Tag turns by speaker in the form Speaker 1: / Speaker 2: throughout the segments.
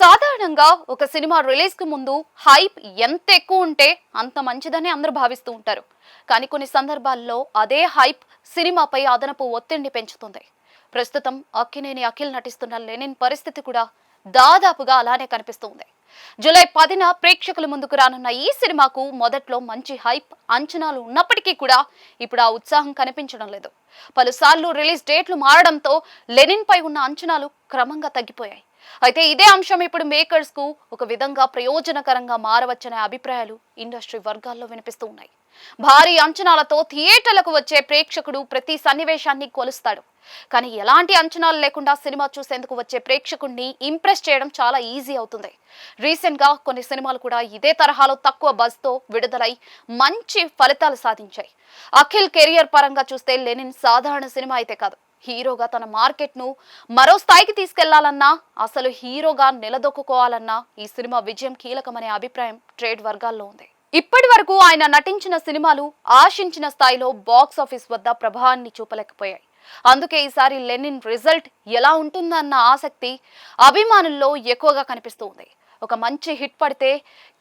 Speaker 1: సాధారణంగా ఒక cinema release కు ముందు హైప్ ఎంత ఎక్కువ ఉంటే అంత మంచిదని అందరూ భావిస్తూ ఉంటారు. కానీ కొన్ని సందర్భాల్లో అదే హైప్ సినిమాపై అదనపు ఒత్తిడిని పెంచుతుంది. ప్రస్తుతం అక్కినేని అఖిల్ నటిస్తున్న లెనిన్ పరిస్థితి కూడా దాదాపుగా అలానే కనిపిస్తుంది. జూలై 10న ప్రేక్షకుల ముందుకు రానున్న ఈ సినిమాకు మొదట్లో మంచి హైప్ అంచనాలు ఉన్నప్పటికీ కూడా ఇప్పుడు ఆ ఉత్సాహం కనిపించడం లేదు. పలుసార్లు రిలీజ్ డేట్లు మారడంతో లెనిన్ పై ఉన్న అంచనాలు క్రమంగా తగ్గిపోయాయి. అయితే ఇదే అంశం ఇప్పుడు మేకర్స్ కు ఒక విధంగా ప్రయోజనకరంగా మారవచ్చనే అభిప్రాయాలు ఇండస్ట్రీ వర్గాల్లో వినిపిస్తూ ఉన్నాయి. భారీ అంచనాలతో థియేటర్లకు వచ్చే ప్రేక్షకుడు ప్రతి సన్నివేశాన్ని కొలుస్తాడు. కానీ ఎలాంటి అంచనాలు లేకుండా సినిమా చూసేందుకు వచ్చే ప్రేక్షకుడిని ఇంప్రెస్ చేయడం చాలా ఈజీ అవుతుంది. రీసెంట్ గా కొన్ని సినిమాలు కూడా ఇదే తరహాలో తక్కువ బజ్ తో విడుదలై మంచి ఫలితాలు సాధించాయి. అఖిల్ కెరియర్ పరంగా చూస్తే లెనిన్ సాధారణ సినిమా అయితే కాదు. హీరోగా తన మార్కెట్ ను మరో స్థాయికి తీసుకెళ్లాలన్నా, అసలు హీరోగా నిలదొక్కుకోవాలన్నా ఈ సినిమా విజయం కీలకమనే అభిప్రాయం ట్రేడ్ వర్గాల్లో ఉంది. ఇప్పటి వరకు ఆయన నటించిన సినిమాలు ఆశించిన స్థాయిలో బాక్స్ ఆఫీస్ వద్ద ప్రభావాన్ని చూపలేకపోయాయి. అందుకే ఈసారి లెనిన్ రిజల్ట్ ఎలా ఉంటుందన్న ఆసక్తి అభిమానుల్లో ఎక్కువగా కనిపిస్తూ ఉంది. ఒక మంచి హిట్ పడితే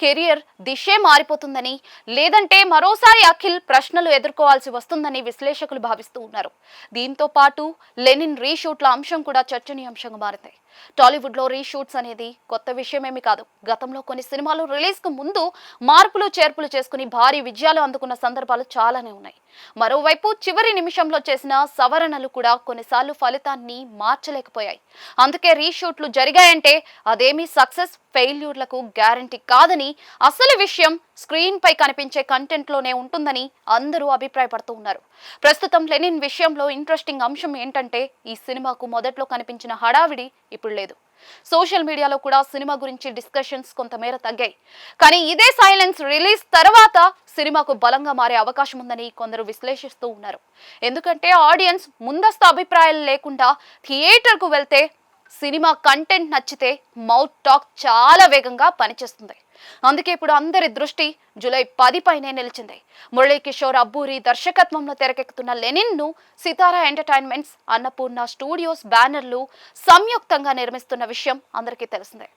Speaker 1: కెరియర్ దిశే మారిపోతుందని, లేదంటే మరోసారి అఖిల్ ప్రశ్నలు ఎదుర్కోవాల్సి వస్తుందని విశ్లేషకులు భావిస్తూ ఉన్నారు. దీంతో పాటు లెనిన్ రీషూట్ల అంశం కూడా చర్చనీయాంశంగా మారింది. టాలీవుడ్ లో రీషూట్స్ అనేది కొత్త విషయమేమి కాదు. గతంలో కొన్ని సినిమాలు రిలీజ్ కు ముందు మార్పులు చేర్పులు చేసుకుని భారీ విజయాలు అందుకున్న సందర్భాలు చాలానే ఉన్నాయి. మరోవైపు చివరి నిమిషంలో చేసిన సవరణలు కూడా కొన్నిసార్లు ఫలితాన్ని మార్చలేకపోయాయి. అందుకే రీషూట్లు జరిగాయంటే అదేమీ సక్సెస్ ఫెయిల్యూర్లకు గ్యారంటీ కాదని, అసలు విషయం స్క్రీన్ పై కనిపించే కంటెంట్ లోనే ఉంటుందని అందరూ అభిప్రాయపడుతూ ఉన్నారు. ప్రస్తుతం లెనిన్ విషయంలో ఇంట్రెస్టింగ్ అంశం ఏంటంటే ఈ సినిమాకు మొదట్లో కనిపించిన హడావిడి ఇప్పుడు లేదు. సోషల్ మీడియాలో కూడా సినిమా గురించి డిస్కషన్స్ కొంతమేర తగ్గాయి. కానీ ఇదే సైలెన్స్ రిలీజ్ తర్వాత సినిమాకు బలంగా మారే అవకాశం ఉందని కొందరు విశ్లేషిస్తూ ఉన్నారు. ఎందుకంటే ఆడియన్స్ ముందస్తు అభిప్రాయాలు లేకుండా థియేటర్ కు వెళ్తే సినిమా కంటెంట్ నచ్చితే మౌత్ టాక్ చాలా వేగంగా పనిచేస్తుంది. అందుకే ఇప్పుడు అందరి దృష్టి జూలై 10 పైనే నిలిచింది. మురళీకిషోర్ అబ్బూరి దర్శకత్వంలో తెరకెక్కుతున్న లెనిన్ ను సితారా ఎంటర్టైన్మెంట్స్, అన్నపూర్ణ స్టూడియోస్ బ్యానర్లు సంయుక్తంగా నిర్మిస్తున్న విషయం అందరికీ తెలిసిందే.